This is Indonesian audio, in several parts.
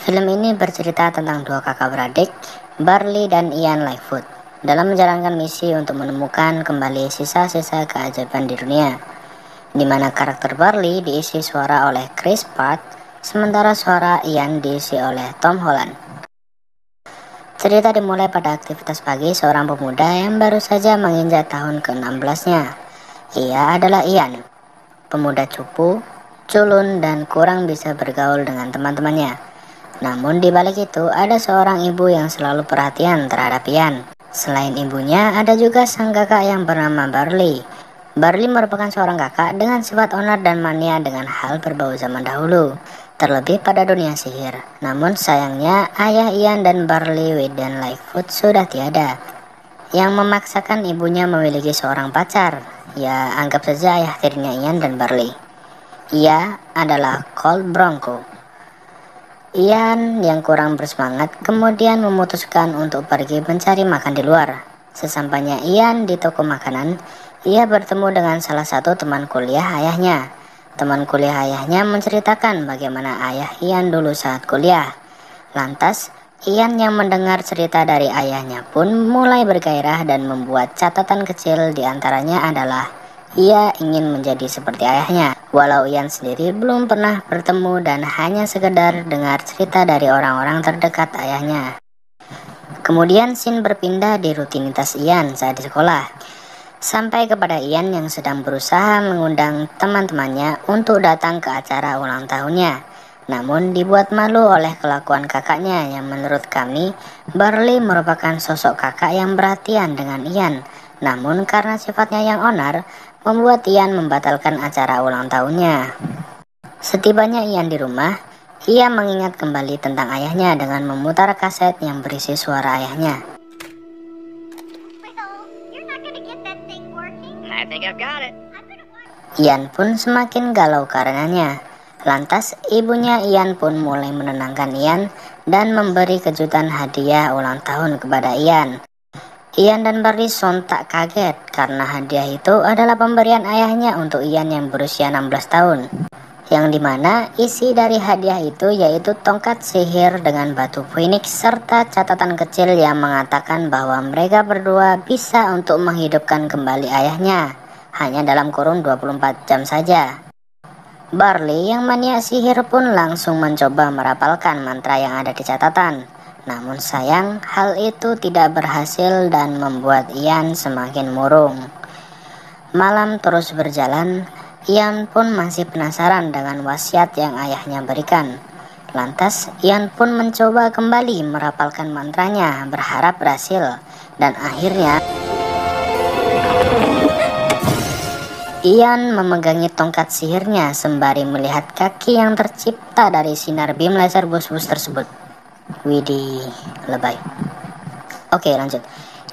Film ini bercerita tentang dua kakak beradik, Barley dan Ian Lightfoot, dalam menjalankan misi untuk menemukan kembali sisa-sisa keajaiban di dunia, di mana karakter Barley diisi suara oleh Chris Pratt, sementara suara Ian diisi oleh Tom Holland. Cerita dimulai pada aktivitas pagi seorang pemuda yang baru saja menginjak tahun ke-16-nya. Ia adalah Ian, pemuda cupu, culun, dan kurang bisa bergaul dengan teman-temannya. Namun di balik itu ada seorang ibu yang selalu perhatian terhadap Ian. Selain ibunya, ada juga sang kakak yang bernama Barley. Barley merupakan seorang kakak dengan sifat onar dan mania dengan hal berbau zaman dahulu, terlebih pada dunia sihir. Namun sayangnya ayah Ian dan Barley, Wayden Lightfoot, sudah tiada, yang memaksakan ibunya memiliki seorang pacar. Ya, anggap saja ayah tirinya Ian dan Barley. Ia adalah Colt Bronco. Ian yang kurang bersemangat kemudian memutuskan untuk pergi mencari makan di luar. Sesampainya Ian di toko makanan, ia bertemu dengan salah satu teman kuliah ayahnya. Teman kuliah ayahnya menceritakan bagaimana ayah Ian dulu saat kuliah. Lantas, Ian yang mendengar cerita dari ayahnya pun mulai bergairah dan membuat catatan kecil, diantaranya adalah ia ingin menjadi seperti ayahnya. Walau Ian sendiri belum pernah bertemu dan hanya sekedar dengar cerita dari orang-orang terdekat ayahnya. Kemudian scene berpindah di rutinitas Ian saat di sekolah, sampai kepada Ian yang sedang berusaha mengundang teman-temannya untuk datang ke acara ulang tahunnya. Namun dibuat malu oleh kelakuan kakaknya yang menurut kami, Barley merupakan sosok kakak yang perhatian dengan Ian. Namun karena sifatnya yang onar, membuat Ian membatalkan acara ulang tahunnya. Setibanya Ian di rumah, ia mengingat kembali tentang ayahnya dengan memutar kaset yang berisi suara ayahnya. Ian pun semakin galau karenanya. Lantas ibunya Ian pun mulai menenangkan Ian dan memberi kejutan hadiah ulang tahun kepada Ian. Ian dan Barley sontak kaget karena hadiah itu adalah pemberian ayahnya untuk Ian yang berusia 16 tahun. Yang dimana isi dari hadiah itu yaitu tongkat sihir dengan batu phoenix serta catatan kecil yang mengatakan bahwa mereka berdua bisa untuk menghidupkan kembali ayahnya hanya dalam kurun 24 jam saja. Barley yang maniak sihir pun langsung mencoba merapalkan mantra yang ada di catatan. Namun sayang hal itu tidak berhasil dan membuat Ian semakin murung. Malam terus berjalan, Ian pun masih penasaran dengan wasiat yang ayahnya berikan. Lantas Ian pun mencoba kembali merapalkan mantranya, berharap berhasil. Dan akhirnya Ian memegangi tongkat sihirnya sembari melihat kaki yang tercipta dari sinar beam laser bus-bus tersebut. Widih, lebay. Oke, lanjut.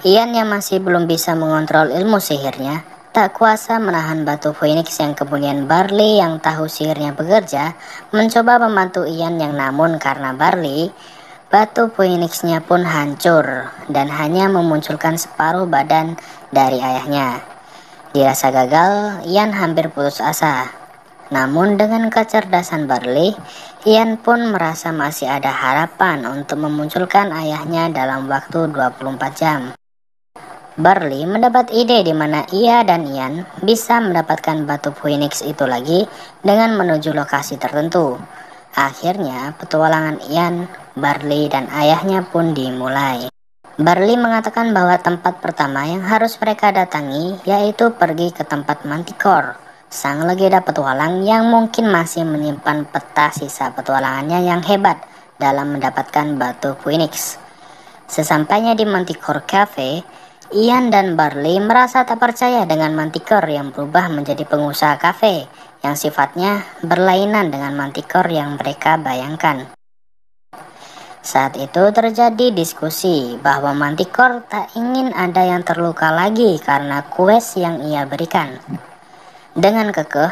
Ian yang masih belum bisa mengontrol ilmu sihirnya, tak kuasa menahan batu phoenix yang kemudian Barley yang tahu sihirnya bekerja mencoba membantu Ian yang namun karena Barley, batu phoenixnya pun hancur dan hanya memunculkan separuh badan dari ayahnya. Dirasa gagal, Ian hampir putus asa. Namun dengan kecerdasan Barley, Ian pun merasa masih ada harapan untuk memunculkan ayahnya dalam waktu 24 jam. Barley mendapat ide di mana ia dan Ian bisa mendapatkan batu phoenix itu lagi dengan menuju lokasi tertentu. Akhirnya petualangan Ian, Barley, dan ayahnya pun dimulai. Barley mengatakan bahwa tempat pertama yang harus mereka datangi yaitu pergi ke tempat Manticore, sang legenda petualang yang mungkin masih menyimpan peta sisa petualangannya yang hebat dalam mendapatkan batu phoenix. Sesampainya di Manticore Cafe, Ian dan Barley merasa tak percaya dengan Manticore yang berubah menjadi pengusaha kafe yang sifatnya berlainan dengan Manticore yang mereka bayangkan. Saat itu terjadi diskusi bahwa Manticore tak ingin ada yang terluka lagi karena quest yang ia berikan. Dengan kekeh,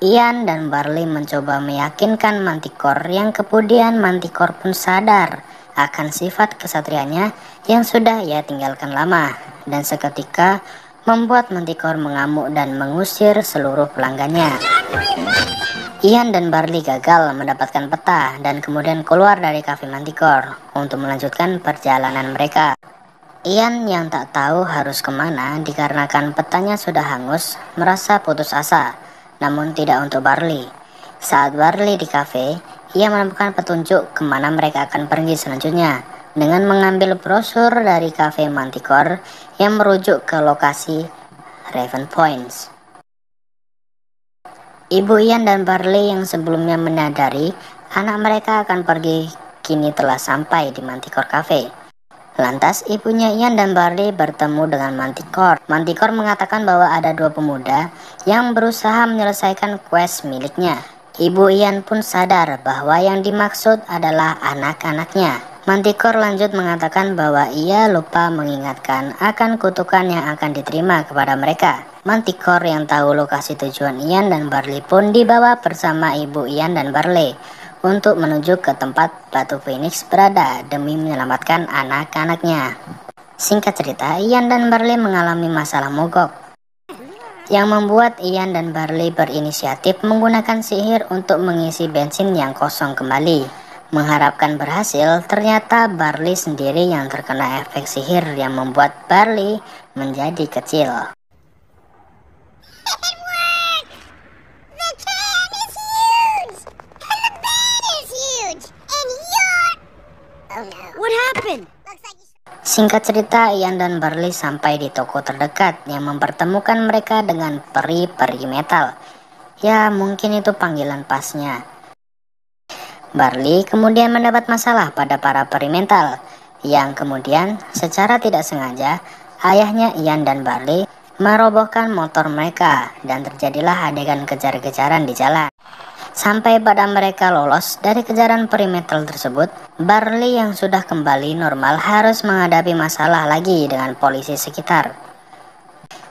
Ian dan Barley mencoba meyakinkan Manticore yang kemudian Manticore pun sadar akan sifat kesatrianya yang sudah ia tinggalkan lama dan seketika membuat Manticore mengamuk dan mengusir seluruh pelanggannya. Ian dan Barley gagal mendapatkan peta dan kemudian keluar dari kafe Manticore untuk melanjutkan perjalanan mereka. Ian yang tak tahu harus kemana dikarenakan petanya sudah hangus, merasa putus asa, namun tidak untuk Barley. Saat Barley di kafe, ia menemukan petunjuk kemana mereka akan pergi selanjutnya dengan mengambil brosur dari kafe Manticore yang merujuk ke lokasi Raven Point. Ibu Ian dan Barley yang sebelumnya menyadari anak mereka akan pergi kini telah sampai di Manticore Cafe. Lantas ibunya Ian dan Barley bertemu dengan Manticore. Manticore mengatakan bahwa ada dua pemuda yang berusaha menyelesaikan quest miliknya. Ibu Ian pun sadar bahwa yang dimaksud adalah anak-anaknya. Manticore lanjut mengatakan bahwa ia lupa mengingatkan akan kutukan yang akan diterima kepada mereka. Manticore yang tahu lokasi tujuan Ian dan Barley pun dibawa bersama ibu Ian dan Barley untuk menuju ke tempat Batu Phoenix berada demi menyelamatkan anak-anaknya. Singkat cerita, Ian dan Barley mengalami masalah mogok yang membuat Ian dan Barley berinisiatif menggunakan sihir untuk mengisi bensin yang kosong kembali. Mengharapkan berhasil, ternyata Barley sendiri yang terkena efek sihir yang membuat Barley menjadi kecil. What happened? Singkat cerita, Ian dan Barley sampai di toko terdekat yang mempertemukan mereka dengan peri-peri metal. Ya, mungkin itu panggilan pasnya. Barley kemudian mendapat masalah pada para peri mental, yang kemudian secara tidak sengaja ayahnya Ian dan Barley merobohkan motor mereka dan terjadilah adegan kejar-kejaran di jalan. Sampai pada mereka lolos dari kejaran peri metal tersebut, Barley yang sudah kembali normal harus menghadapi masalah lagi dengan polisi sekitar.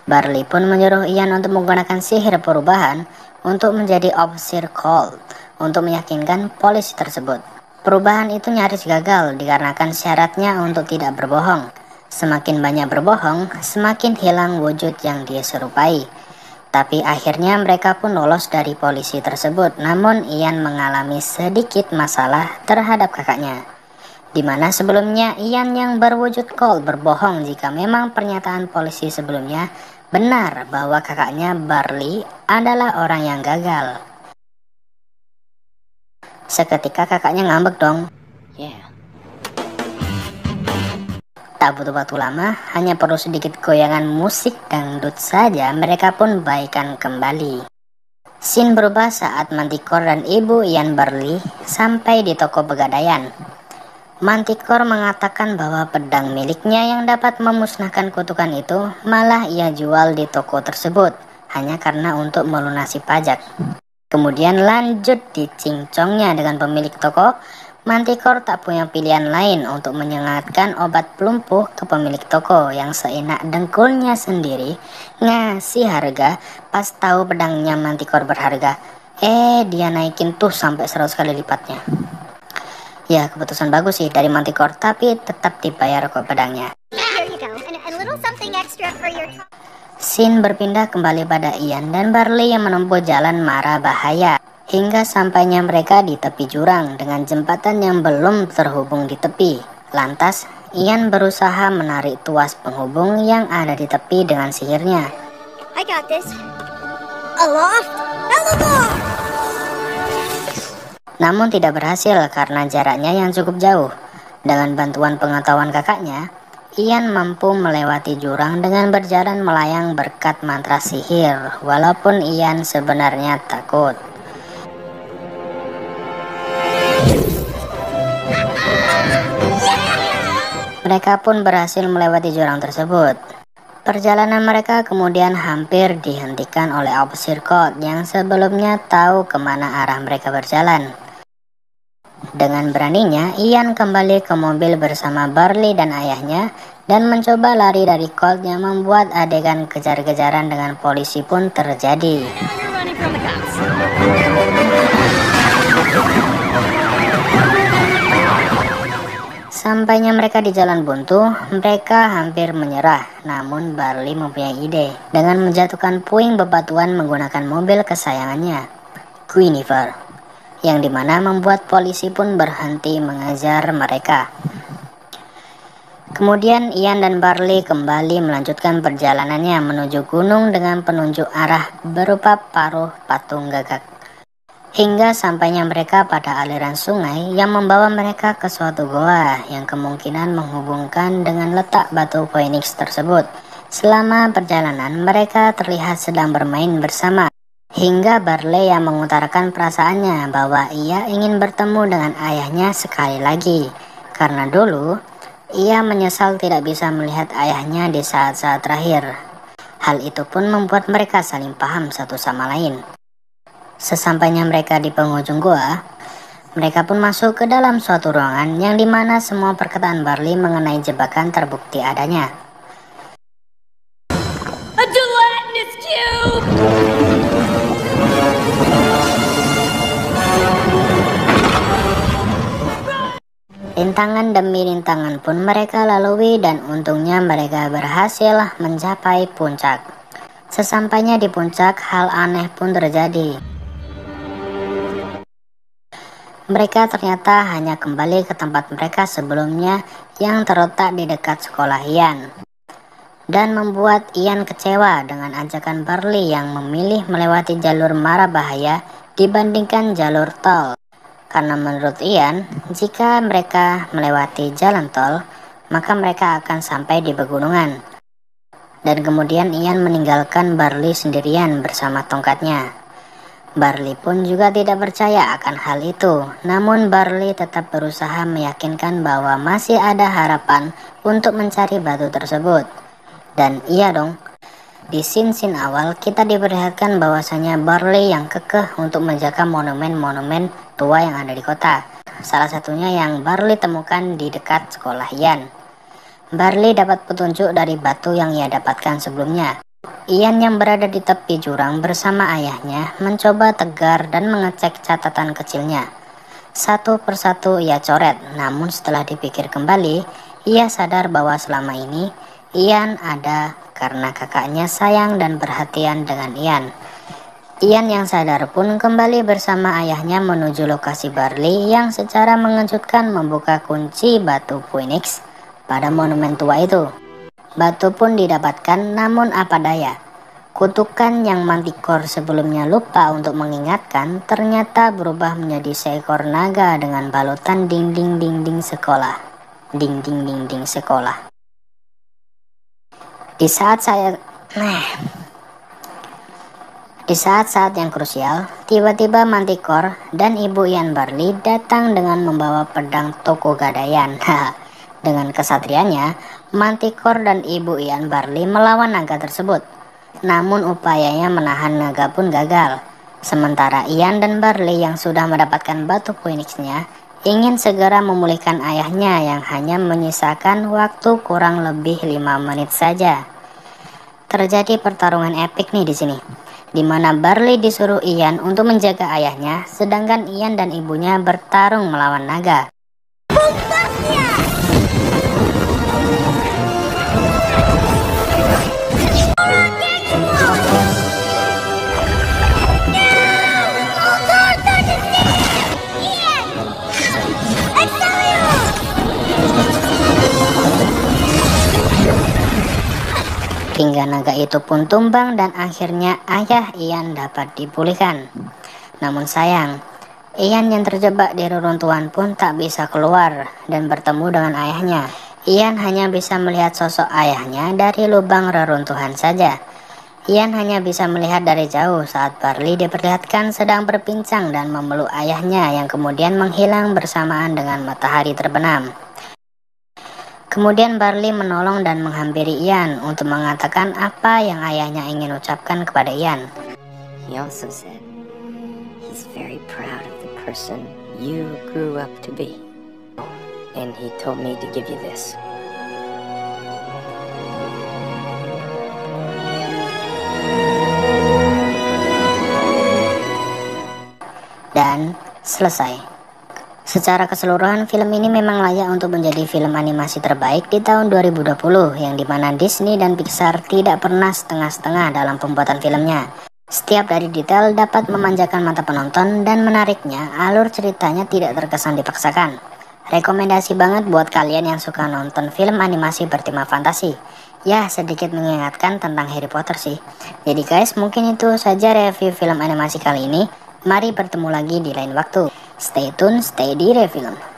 Barley pun menyuruh Ian untuk menggunakan sihir perubahan untuk menjadi Officer Cold untuk meyakinkan polisi tersebut. Perubahan itu nyaris gagal dikarenakan syaratnya untuk tidak berbohong. Semakin banyak berbohong, semakin hilang wujud yang dia serupai. Tapi akhirnya mereka pun lolos dari polisi tersebut. Namun Ian mengalami sedikit masalah terhadap kakaknya, di mana sebelumnya Ian yang berwujud Cold berbohong jika memang pernyataan polisi sebelumnya benar bahwa kakaknya Barley adalah orang yang gagal. Seketika kakaknya ngambek dong. Tak butuh waktu lama, hanya perlu sedikit goyangan musik dangdut saja, mereka pun baikan kembali. Scene berubah saat Manticore dan ibu Ian Barley sampai di toko pegadaian. Manticore mengatakan bahwa pedang miliknya yang dapat memusnahkan kutukan itu malah ia jual di toko tersebut hanya karena untuk melunasi pajak. Kemudian lanjut dicincongnya dengan pemilik toko. Manticore tak punya pilihan lain untuk menyengatkan obat pelumpuh ke pemilik toko yang seenak dengkulnya sendiri ngasih harga pas tahu pedangnya Manticore berharga. Dia naikin tuh sampai 100 kali lipatnya. Ya, keputusan bagus sih dari Manticore, tapi tetap dibayar kok pedangnya. Scene berpindah kembali pada Ian dan Barley yang menempuh jalan mara bahaya hingga sampainya mereka di tepi jurang dengan jembatan yang belum terhubung di tepi. Lantas Ian berusaha menarik tuas penghubung yang ada di tepi dengan sihirnya. I got this. Aloft. Aloft. Namun tidak berhasil karena jaraknya yang cukup jauh. Dengan bantuan pengetahuan kakaknya, Ian mampu melewati jurang dengan berjalan melayang berkat mantra sihir, walaupun Ian sebenarnya takut. Mereka pun berhasil melewati jurang tersebut. Perjalanan mereka kemudian hampir dihentikan oleh Officer Cold yang sebelumnya tahu kemana arah mereka berjalan. Dengan beraninya, Ian kembali ke mobil bersama Barley dan ayahnya dan mencoba lari dari Colt yang membuat adegan kejar-kejaran dengan polisi pun terjadi. Sampainya mereka di jalan buntu, mereka hampir menyerah. Namun Barley mempunyai ide dengan menjatuhkan puing bebatuan menggunakan mobil kesayangannya. Guinevere, yang dimana membuat polisi pun berhenti mengejar mereka. Kemudian Ian dan Barley kembali melanjutkan perjalanannya menuju gunung dengan penunjuk arah berupa paruh patung gagak, hingga sampainya mereka pada aliran sungai yang membawa mereka ke suatu goa yang kemungkinan menghubungkan dengan letak batu Phoenix tersebut. Selama perjalanan mereka terlihat sedang bermain bersama, hingga Barley yang mengutarakan perasaannya bahwa ia ingin bertemu dengan ayahnya sekali lagi, karena dulu ia menyesal tidak bisa melihat ayahnya di saat-saat terakhir. Hal itu pun membuat mereka saling paham satu sama lain. Sesampainya mereka di penghujung gua, mereka pun masuk ke dalam suatu ruangan yang dimana semua perkataan Barley mengenai jebakan terbukti adanya. A gelatinous cube! Rintangan demi rintangan pun mereka lalui dan untungnya mereka berhasil mencapai puncak. Sesampainya di puncak, hal aneh pun terjadi. Mereka ternyata hanya kembali ke tempat mereka sebelumnya yang terletak di dekat sekolah Ian, dan membuat Ian kecewa dengan ajakan Barley yang memilih melewati jalur mara bahaya dibandingkan jalur tol. Karena menurut Ian, jika mereka melewati jalan tol, maka mereka akan sampai di pegunungan. Dan kemudian Ian meninggalkan Barley sendirian bersama tongkatnya. Barley pun juga tidak percaya akan hal itu, namun Barley tetap berusaha meyakinkan bahwa masih ada harapan untuk mencari batu tersebut. Dan iya dong, di scene awal kita diperlihatkan bahwasanya Barley yang kekeh untuk menjaga monumen-monumen tua yang ada di kota. Salah satunya yang Barley temukan di dekat sekolah Ian. Barley dapat petunjuk dari batu yang ia dapatkan sebelumnya. Ian yang berada di tepi jurang bersama ayahnya mencoba tegar dan mengecek catatan kecilnya. Satu persatu ia coret, namun setelah dipikir kembali, ia sadar bahwa selama ini Ian ada karena kakaknya sayang dan perhatian dengan Ian. Ian yang sadar pun kembali bersama ayahnya menuju lokasi Barley yang secara mengejutkan membuka kunci batu Phoenix pada monumen tua itu. Batu pun didapatkan, namun apa daya, kutukan yang Manticore sebelumnya lupa untuk mengingatkan ternyata berubah menjadi seekor naga dengan balutan dinding-dinding sekolah. Dinding-dinding sekolah. Di saat-saat yang krusial, tiba-tiba Manticore dan ibu Ian Barley datang dengan membawa pedang Toko Gadaian. Dengan kesatriannya, Manticore dan ibu Ian Barley melawan naga tersebut. Namun upayanya menahan naga pun gagal. Sementara Ian dan Barley yang sudah mendapatkan batu Phoenix-nya ingin segera memulihkan ayahnya yang hanya menyisakan waktu kurang lebih 5 menit saja. Terjadi pertarungan epik nih di sini, di mana Barley disuruh Ian untuk menjaga ayahnya, sedangkan Ian dan ibunya bertarung melawan naga. Hingga naga itu pun tumbang dan akhirnya ayah Ian dapat dipulihkan. Namun sayang, Ian yang terjebak di reruntuhan pun tak bisa keluar dan bertemu dengan ayahnya. Ian hanya bisa melihat sosok ayahnya dari lubang reruntuhan saja. Ian hanya bisa melihat dari jauh saat Barley diperlihatkan sedang berbincang dan memeluk ayahnya yang kemudian menghilang bersamaan dengan matahari terbenam. Kemudian Barley menolong dan menghampiri Ian untuk mengatakan apa yang ayahnya ingin ucapkan kepada Ian. He also said he's very proud of the person you grew up to be. And he told me to give you this. Dan selesai. Secara keseluruhan film ini memang layak untuk menjadi film animasi terbaik di tahun 2020, yang dimana Disney dan Pixar tidak pernah setengah-setengah dalam pembuatan filmnya. Setiap dari detail dapat memanjakan mata penonton dan menariknya, alur ceritanya tidak terkesan dipaksakan. Rekomendasi banget buat kalian yang suka nonton film animasi bertema fantasi. Ya, sedikit mengingatkan tentang Harry Potter sih. Jadi guys, mungkin itu saja review film animasi kali ini. Mari bertemu lagi di lain waktu. Stay tune, stay di Review Film.